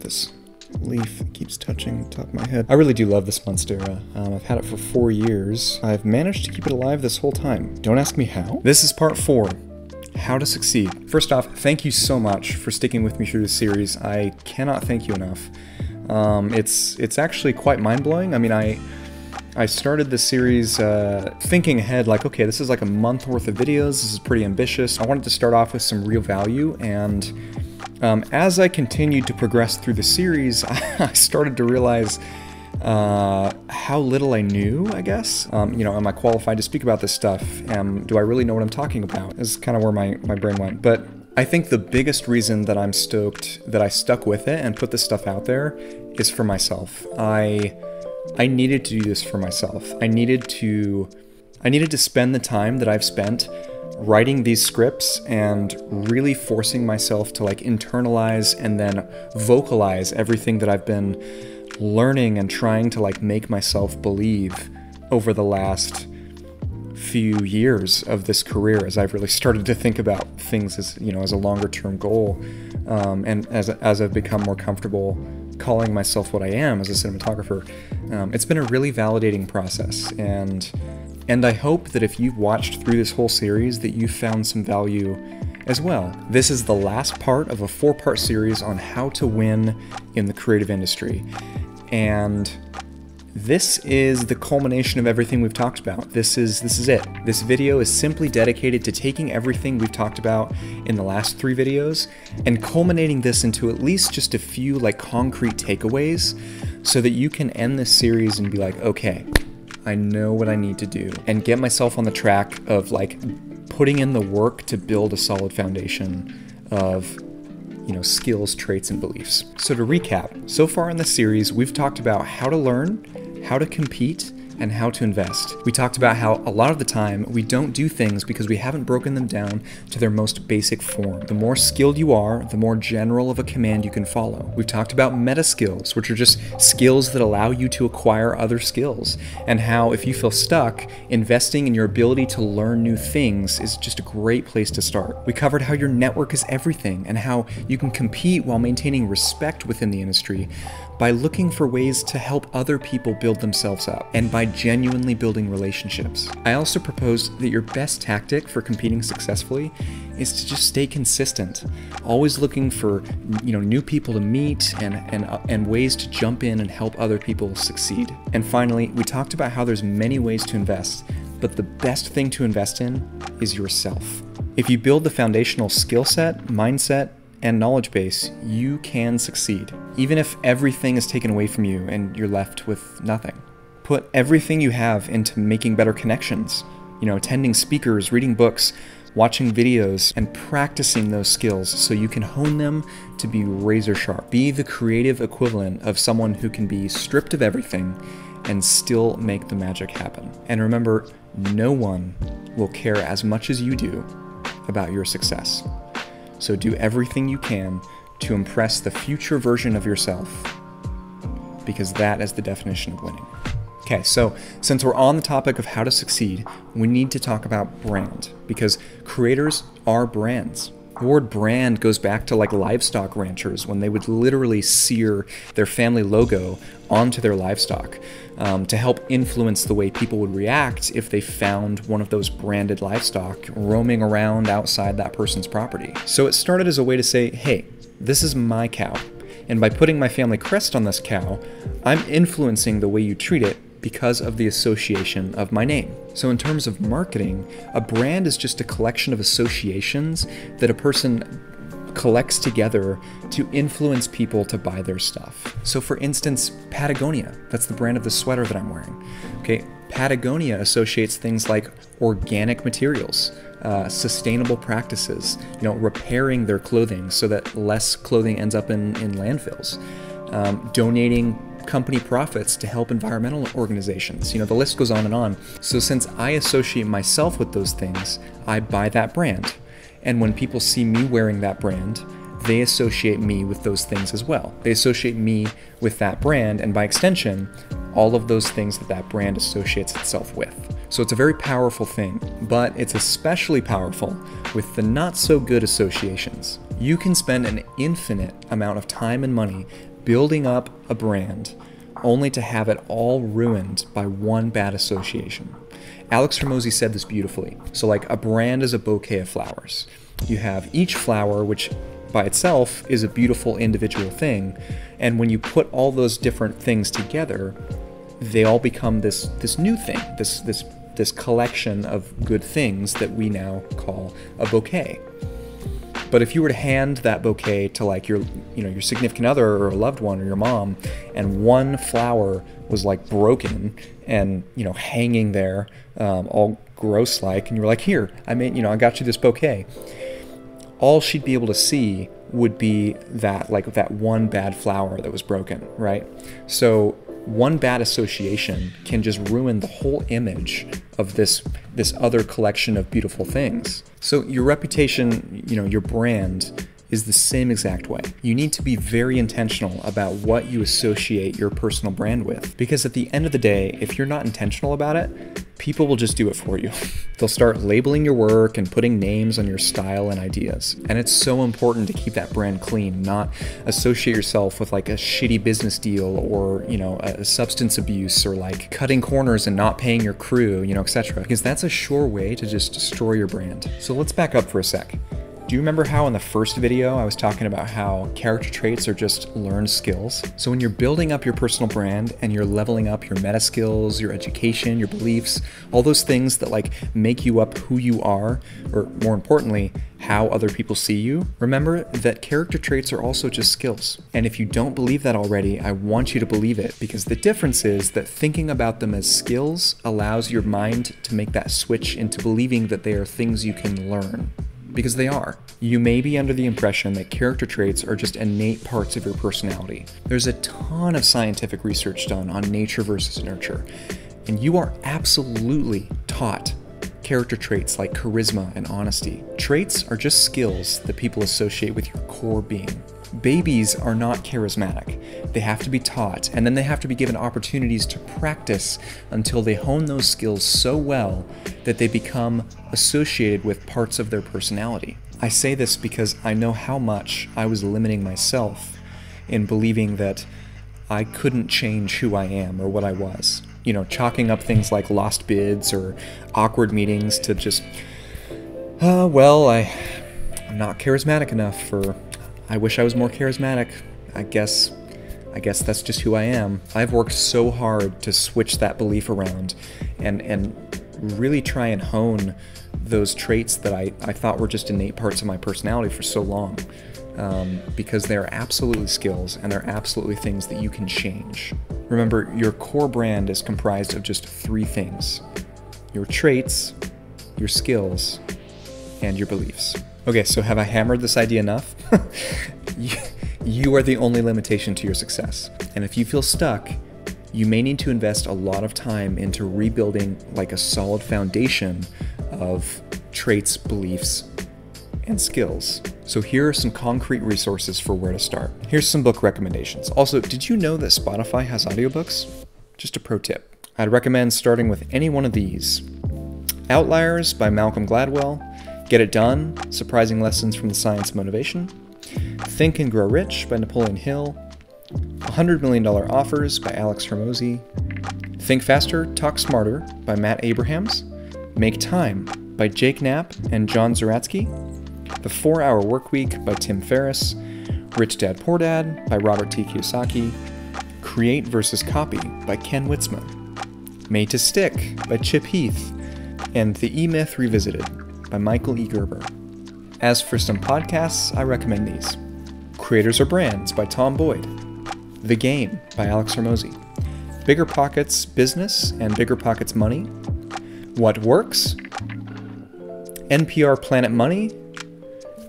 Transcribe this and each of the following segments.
this leaf keeps touching the top of my head. I really do love this Monstera. I've had it for 4 years. I've managed to keep it alive this whole time. Don't ask me how. This is part 4. How to succeed. First off, thank you so much for sticking with me through this series. I cannot thank you enough. It's actually quite mind-blowing. I mean, I started this series thinking ahead, like, okay, this is like a month worth of videos. This is pretty ambitious. I wanted to start off with some real value, and as I continued to progress through the series, I started to realize how little I knew, I guess. You know, am I qualified to speak about this stuff? Do I really know what I'm talking about? Is kind of where my brain went. But I think the biggest reason that I'm stoked that I stuck with it and put this stuff out there is for myself. I needed to do this for myself. I needed to spend the time that I've spent writing these scripts and really forcing myself to like internalize and then vocalize everything that I've been learning and trying to like make myself believe over the last few years of this career, as I've really started to think about things as, you know, as a longer term goal, and as I've become more comfortable calling myself what I am as a cinematographer. It's been a really validating process, and I hope that if you've watched through this whole series that you've found some value as well. This is the last part of a 4-part series on how to win in the creative industry. And this is the culmination of everything we've talked about. This is it. This video is simply dedicated to taking everything we've talked about in the last 3 videos and culminating this into at least just a few like concrete takeaways so that you can end this series and be like, okay, I know what I need to do, and get myself on the track of like putting in the work to build a solid foundation of, you know, skills, traits, and beliefs. So to recap, so far in this series, we've talked about how to learn, how to compete, and how to invest. We talked about how a lot of the time we don't do things because we haven't broken them down to their most basic form. The more skilled you are, the more general of a command you can follow. We've talked about meta skills, which are just skills that allow you to acquire other skills, and how if you feel stuck, investing in your ability to learn new things is just a great place to start. We covered how your network is everything and how you can compete while maintaining respect within the industry by looking for ways to help other people build themselves up, and by genuinely building relationships. I also proposed that your best tactic for competing successfully is to just stay consistent, always looking for, you know, new people to meet and ways to jump in and help other people succeed. And finally, we talked about how there's many ways to invest, but the best thing to invest in is yourself. If you build the foundational skill set, mindset, and knowledge base, you can succeed, even if everything is taken away from you and you're left with nothing. Put everything you have into making better connections, you know, attending speakers, reading books, watching videos, and practicing those skills so you can hone them to be razor sharp. Be the creative equivalent of someone who can be stripped of everything and still make the magic happen. And remember, no one will care as much as you do about your success. So do everything you can to impress the future version of yourself, because that is the definition of winning. Okay, so since we're on the topic of how to succeed, we need to talk about brand, because creators are brands. The word brand goes back to like livestock ranchers when they would literally sear their family logo onto their livestock to help influence the way people would react if they found one of those branded livestock roaming around outside that person's property. So it started as a way to say, hey, this is my cow, and by putting my family crest on this cow, I'm influencing the way you treat it because of the association of my name. So in terms of marketing, a brand is just a collection of associations that a person collects together to influence people to buy their stuff. So for instance, Patagonia, that's the brand of the sweater that I'm wearing. Okay, Patagonia associates things like organic materials, sustainable practices, you know, repairing their clothing so that less clothing ends up in landfills, donating company profits to help environmental organizations. You know, the list goes on and on. So since I associate myself with those things, I buy that brand. And when people see me wearing that brand, they associate me with those things as well. They associate me with that brand, and by extension, all of those things that that brand associates itself with. So it's a very powerful thing, but it's especially powerful with the not so good associations. You can spend an infinite amount of time and money building up a brand only to have it all ruined by one bad association. Alex Hormozi said this beautifully. So like a brand is a bouquet of flowers. You have each flower, which by itself is a beautiful individual thing, and when you put all those different things together, they all become this new thing, this collection of good things that we now call a bouquet. But if you were to hand that bouquet to like your significant other or a loved one or your mom, and one flower was like broken and hanging there, all gross like, and you were like, here, I got you this bouquet. All she'd be able to see would be that one bad flower that was broken, right? So one bad association can just ruin the whole image of this other collection of beautiful things. So your reputation, your brand, is the same exact way. You need to be very intentional about what you associate your personal brand with, because at the end of the day, if you're not intentional about it, people will just do it for you. They'll start labeling your work and putting names on your style and ideas. And it's so important to keep that brand clean, not associate yourself with like a shitty business deal or, a substance abuse or like cutting corners and not paying your crew, etc. Because that's a sure way to just destroy your brand. So let's back up for a sec. Do you remember how in the first video I was talking about how character traits are just learned skills? So when you're building up your personal brand and you're leveling up your meta skills, your education, your beliefs, all those things that like make you up who you are, or more importantly, how other people see you, remember that character traits are also just skills. And if you don't believe that already, I want you to believe it, because the difference is that thinking about them as skills allows your mind to make that switch into believing that they are things you can learn. Because they are. You may be under the impression that character traits are just innate parts of your personality. There's a ton of scientific research done on nature versus nurture, and you are absolutely taught character traits like charisma and honesty. Traits are just skills that people associate with your core being. Babies are not charismatic. They have to be taught, and then they have to be given opportunities to practice until they hone those skills so well that they become associated with parts of their personality. I say this because I know how much I was limiting myself in believing that I couldn't change who I am or what I was. Chalking up things like lost bids or awkward meetings to just, I'm not charismatic enough, for I wish I was more charismatic. I guess that's just who I am. I've worked so hard to switch that belief around and really try and hone those traits that I thought were just innate parts of my personality for so long, because they're absolutely skills and they're absolutely things that you can change. Remember, your core brand is comprised of just 3 things: your traits, your skills, and your beliefs. Okay, so have I hammered this idea enough? You are the only limitation to your success. And if you feel stuck, you may need to invest a lot of time into rebuilding like a solid foundation of traits, beliefs, and skills. So here are some concrete resources for where to start. Here's some book recommendations. Also, did you know that Spotify has audiobooks? Just a pro tip. I'd recommend starting with any one of these. Outliers by Malcolm Gladwell, Get It Done, Surprising Lessons from the Science of Motivation, Think and Grow Rich by Napoleon Hill, $100 Million Offers by Alex Hormozi, Think Faster, Talk Smarter by Matt Abrahams, Make Time by Jake Knapp and John Zeratsky, The 4-Hour Workweek by Tim Ferriss, Rich Dad Poor Dad by Robert T. Kiyosaki, Create versus Copy by Ken Witzman, Made to Stick by Chip Heath, and The E-Myth Revisited by Michael E. Gerber. As for some podcasts, I recommend these: Creators or Brands by Tom Boyd, The Game by Alex Hormozi, Bigger Pockets Business and Bigger Pockets Money, What Works, NPR Planet Money,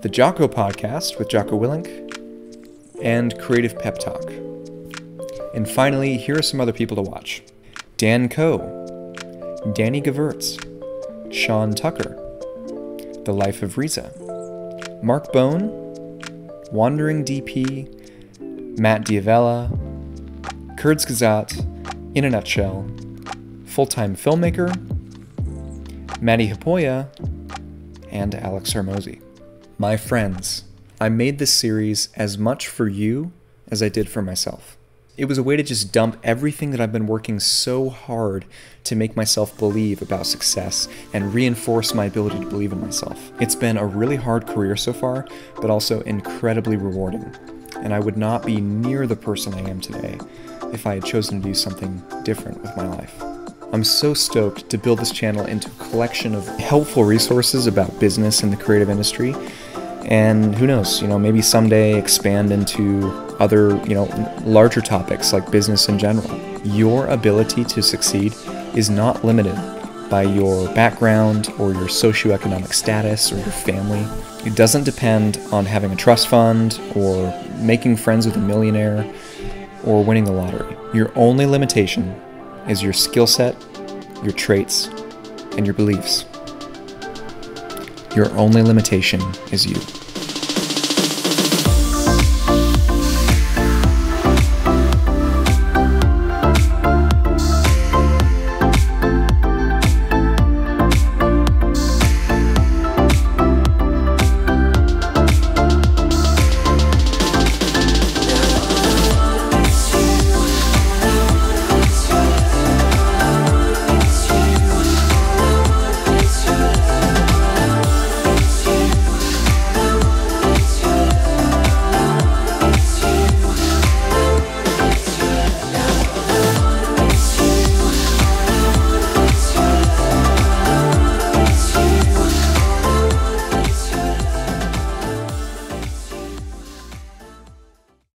The Jocko Podcast with Jocko Willink, and Creative Pep Talk. And finally, here are some other people to watch: Dan Coe, Danny Gewirtz, Sean Tucker, The Life of Riza, Mark Bone, Wandering DP, Matt Diavella, Kurzgesagt, In a Nutshell, Full-Time Filmmaker, Maddie Hapoya, and Alex Hormozi. My friends, I made this series as much for you as I did for myself. It was a way to just dump everything that I've been working so hard to make myself believe about success and reinforce my ability to believe in myself. It's been a really hard career so far, but also incredibly rewarding. And I would not be near the person I am today if I had chosen to do something different with my life. I'm so stoked to build this channel into a collection of helpful resources about business and the creative industry. And who knows, maybe someday expand into other, larger topics like business in general. Your ability to succeed is not limited by your background or your socioeconomic status or your family. It doesn't depend on having a trust fund or making friends with a millionaire or winning the lottery. Your only limitation is your skill set, your traits, and your beliefs. Your only limitation is you.